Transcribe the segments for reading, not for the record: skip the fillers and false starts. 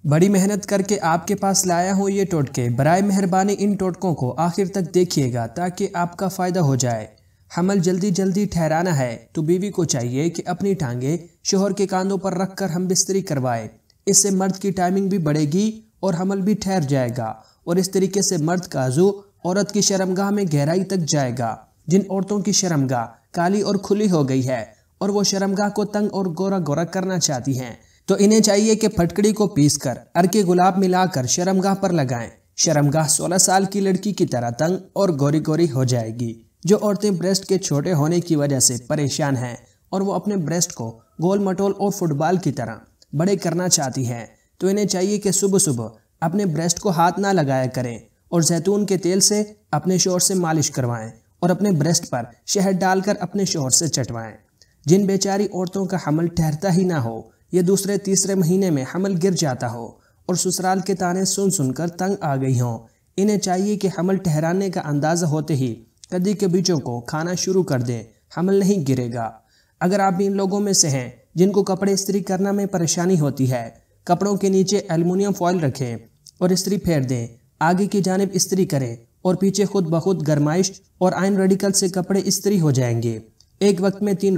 बड़ी मेहनत करके आपके पास लाया हूँ ये टोटके। बराए मेहरबानी इन टोटकों को आखिर तक देखिएगा ताकि आपका फ़ायदा हो जाए। हमल जल्दी जल्दी ठहराना है तो बीवी को चाहिए कि अपनी टांगे शोहर के कांधों पर रखकर हम बिस्तरी करवाए। इससे मर्द की टाइमिंग भी बढ़ेगी और हमल भी ठहर जाएगा और इस तरीके से मर्द का आज़ू औरत की शर्मगाह में गहराई तक जाएगा। जिन औरतों की शर्मगाह काली और खुली हो गई है और वो शर्मगाह को तंग और गोरा गोरा करना चाहती हैं तो इन्हें चाहिए कि फटकड़ी को पीसकर अर्के गुलाब मिलाकर शर्मगाह पर लगाएं। शर्मगाह 16 साल की लड़की की तरह तंग और गोरी गोरी हो जाएगी। जो औरतें ब्रेस्ट के छोटे होने की वजह से परेशान हैं और वो अपने ब्रेस्ट को गोल मटोल और फुटबॉल की तरह बड़े करना चाहती हैं तो इन्हें चाहिए कि सुबह सुबह अपने ब्रेस्ट को हाथ ना लगाया करें और जैतून के तेल से अपने शोहर से मालिश करवाएं और अपने ब्रेस्ट पर शहद डालकर अपने शोहर से चटवाएं। जिन बेचारी औरतों का हमल ठहरता ही ना हो, ये दूसरे तीसरे महीने में हमल गिर जाता हो और ससुराल के ताने सुन सुनकर तंग आ गई हों, इन्हें चाहिए कि हमल ठहराने का अंदाज़ा होते ही कद्दी के बीजों को खाना शुरू कर दें। हमल नहीं गिरेगा। अगर आप भी इन लोगों में से हैं जिनको कपड़े इस्त्री करना में परेशानी होती है, कपड़ों के नीचे एल्युमिनियम फॉइल रखें और इस्त्री फेर दें। आगे की जानिब इस्त्री करें और पीछे खुद ब खुद गरमाइश और आयन रेडिकल से कपड़े इस्त्री हो जाएंगे। एक वक्त में 3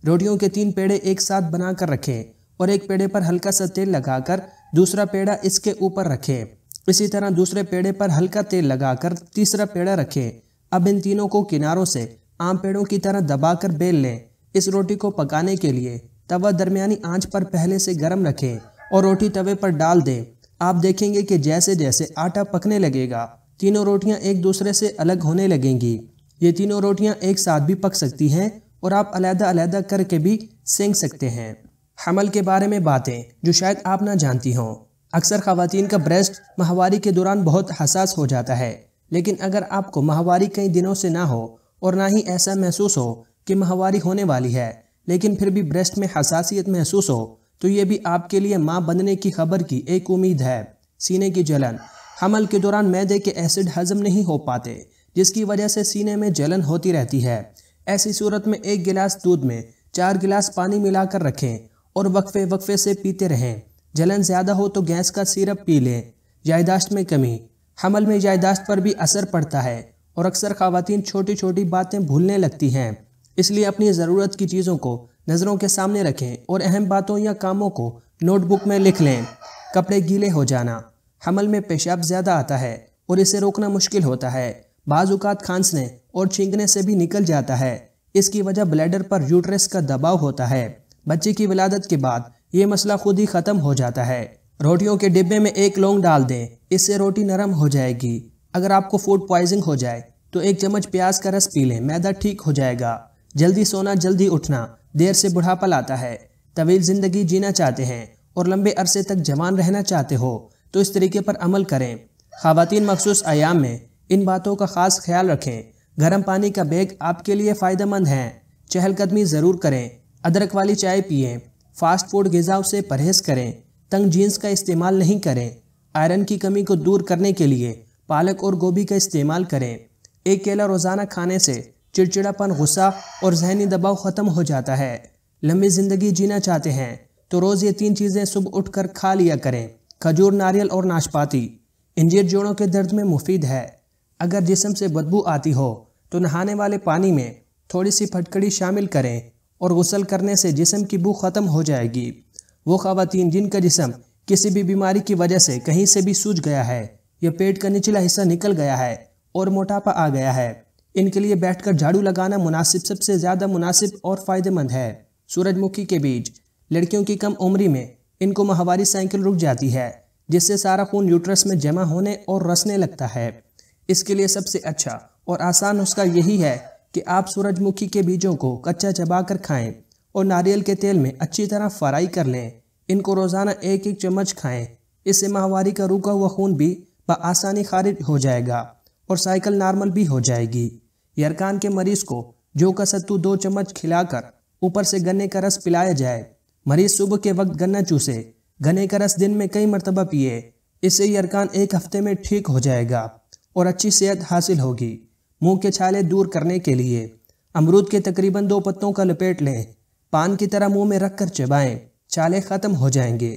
रोटियों के 3 पेड़े एक साथ बनाकर रखें और एक पेड़े पर हल्का सा तेल लगाकर दूसरा पेड़ा इसके ऊपर रखें। इसी तरह दूसरे पेड़े पर हल्का तेल लगाकर तीसरा पेड़ा रखें। अब इन तीनों को किनारों से आम पेड़ों की तरह दबाकर बेल लें। इस रोटी को पकाने के लिए तवा दरमियानी आंच पर पहले से गर्म रखें और रोटी तवे पर डाल दें। आप देखेंगे कि जैसे जैसे आटा पकने लगेगा, तीनों रोटियां एक दूसरे से अलग होने लगेंगी। ये तीनों रोटियां एक साथ भी पक सकती हैं और आप अलग अलग करके भी सेंक सकते हैं। हमल के बारे में बातें जो शायद आप ना जानती हों। अक्सर ख़वातीन का ब्रेस्ट माहवारी के दौरान बहुत हसास हो जाता है, लेकिन अगर आपको माहवारी कई दिनों से ना हो और ना ही ऐसा महसूस हो कि माहवारी होने वाली है, लेकिन फिर भी ब्रेस्ट में हसासियत महसूस हो, तो ये भी आपके लिए माँ बनने की खबर की एक उम्मीद है। सीने की जलन। हमल के दौरान मैदे के एसिड हजम नहीं हो पाते, जिसकी वजह से सीने में जलन होती रहती है। ऐसी सूरत में 1 गिलास दूध में 4 गिलास पानी मिलाकर रखें और वक्फे वक्फे से पीते रहें। जलन ज़्यादा हो तो गैस का सिरप पी लें। याददाश्त में कमी। हमल में याददाश्त पर भी असर पड़ता है और अक्सर ख़वातीन छोटी छोटी बातें भूलने लगती हैं। इसलिए अपनी ज़रूरत की चीज़ों को नज़रों के सामने रखें और अहम बातों या कामों को नोटबुक में लिख लें। कपड़े गीले हो जाना। हमल में पेशाब ज़्यादा आता है और इसे रोकना मुश्किल होता है। बाज़ औक़ात खांसने और छींकने से भी निकल जाता है। इसकी वजह ब्लैडर पर यूट्रस का दबाव होता है। बच्चे की विलादत के बाद ये मसला खुद ही ख़त्म हो जाता है। रोटियों के डिब्बे में 1 लौंग डाल दें, इससे रोटी नरम हो जाएगी। अगर आपको फूड पॉइजनिंग हो जाए तो 1 चम्मच प्याज का रस पी लें, मैदा ठीक हो जाएगा। जल्दी सोना जल्दी उठना, देर से बुढ़ापा लाता है। तवील ज़िंदगी जीना चाहते हैं और लंबे अरसे तक जवान रहना चाहते हो तो इस तरीके पर अमल करें। ख़वातीन मखसूस अयाम में इन बातों का ख़ास ख्याल रखें। गर्म पानी का बैग आपके लिए फ़ायदेमंद है। चहलकदमी ज़रूर करें। अदरक वाली चाय पिएं। फास्ट फूड ग़िज़ाओं से परहेज़ करें। तंग जीन्स का इस्तेमाल नहीं करें। आयरन की कमी को दूर करने के लिए पालक और गोभी का इस्तेमाल करें। 1 केला रोज़ाना खाने से चिड़चिड़ापन, गुस्सा और जहनी दबाव ख़त्म हो जाता है। लंबी ज़िंदगी जीना चाहते हैं तो रोज़ ये 3 चीज़ें सुबह उठकर खा लिया करें। खजूर, नारियल और नाशपाती। इंजीर जोड़ों के दर्द में मुफीद है। अगर जिस्म से बदबू आती हो तो नहाने वाले पानी में थोड़ी सी फटकड़ी शामिल करें और गुस्ल करने से जिस्म की बू ख़त्म हो जाएगी। वो ख़वातीन जिनका जिस्म किसी भी बीमारी की वजह से कहीं से भी सूज गया है या पेट का निचला हिस्सा निकल गया है और मोटापा आ गया है, इनके लिए बैठकर झाड़ू लगाना मुनासिब, सबसे ज़्यादा मुनासिब और फ़ायदेमंद है। सूरजमुखी के बीज। लड़कियों की कम उम्री में इनको माहवारी साइकिल रुक जाती है, जिससे सारा खून यूट्रस में जमा होने और रसने लगता है। इसके लिए सबसे अच्छा और आसान नुस्खा यही है कि आप सूरजमुखी के बीजों को कच्चा चबाकर खाएं और नारियल के तेल में अच्छी तरह फ्राई कर लें। इनको रोज़ाना 1-1 चम्मच खाएं। इससे माहवारी का रुका हुआ खून भी आसानी खारिज हो जाएगा और साइकिल नॉर्मल भी हो जाएगी। यरकान के मरीज़ को जौ का सत्तू 2 चम्मच खिलाकर ऊपर से गन्ने का रस पिलाया जाए। मरीज़ सुबह के वक्त गन्ना चूसे। गन्ने का रस दिन में कई मरतबा पिए। इससे यरकान 1 हफ्ते में ठीक हो जाएगा और अच्छी सेहत हासिल होगी। मुंह के छाले दूर करने के लिए अमरूद के तकरीबन 2 पत्तों का लपेट लें। पान की तरह मुंह में रखकर चबाएं, छाले ख़त्म हो जाएंगे।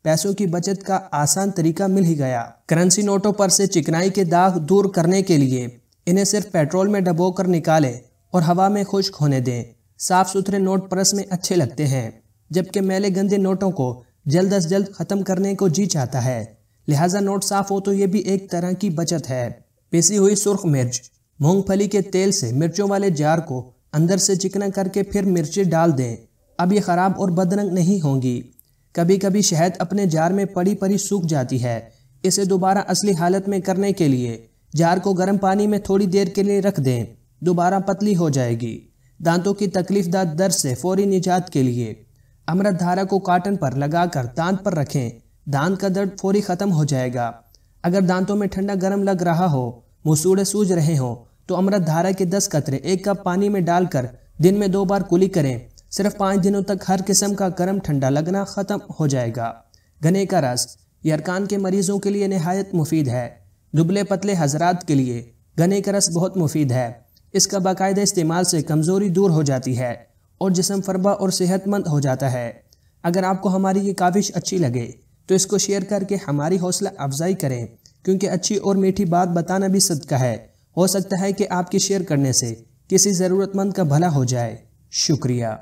पैसों की बचत का आसान तरीका मिल ही गया। करेंसी नोटों पर से चिकनाई के दाग दूर करने के लिए इन्हें सिर्फ पेट्रोल में डुबोकर निकालें और हवा में खुश्क होने दें। साफ सुथरे नोट परस में अच्छे लगते हैं, जबकि मैले गंदे नोटों को जल्द अज जल्द खत्म करने को जी चाहता है। लिहाजा नोट साफ हो तो ये भी एक तरह की बचत है। पिसी हुई सुर्ख मिर्च। मूंगफली के तेल से मिर्चों वाले जार को अंदर से चिकना करके फिर मिर्चें डाल दें। अब ये खराब और बदरंग नहीं होंगी। कभी कभी शहद अपने जार में पड़ी पड़ी सूख जाती है। इसे दोबारा असली हालत में करने के लिए जार को गर्म पानी में थोड़ी देर के लिए रख दें, दोबारा पतली हो जाएगी। दांतों की तकलीफदार दर्द से फौरी निजात के लिए अमृत धारा को काटन पर लगाकर दांत पर रखें, दांत का दर्द फौरी खत्म हो जाएगा। अगर दांतों में ठंडा गर्म लग रहा हो, मुसूड़े सूज रहे हो, तो अमृत धारा के 10 कतरे 1 कप पानी में डालकर दिन में 2 बार कुली करें। सिर्फ 5 दिनों तक हर किस्म का गर्म ठंडा लगना खत्म हो जाएगा। गन्ने का रस ये अरकान के मरीजों के लिए निहायत मुफीद है। दुबले पतले हजरात के लिए गन्ने का रस बहुत मुफीद है। इसका बाकायदा इस्तेमाल से कमज़ोरी दूर हो जाती है और जिस्म फरबा और सेहतमंद हो जाता है। अगर आपको हमारी ये काविश अच्छी लगे तो इसको शेयर करके हमारी हौसला अफजाई करें, क्योंकि अच्छी और मीठी बात बताना भी सदका है। हो सकता है कि आपके शेयर करने से किसी ज़रूरतमंद का भला हो जाए। शुक्रिया।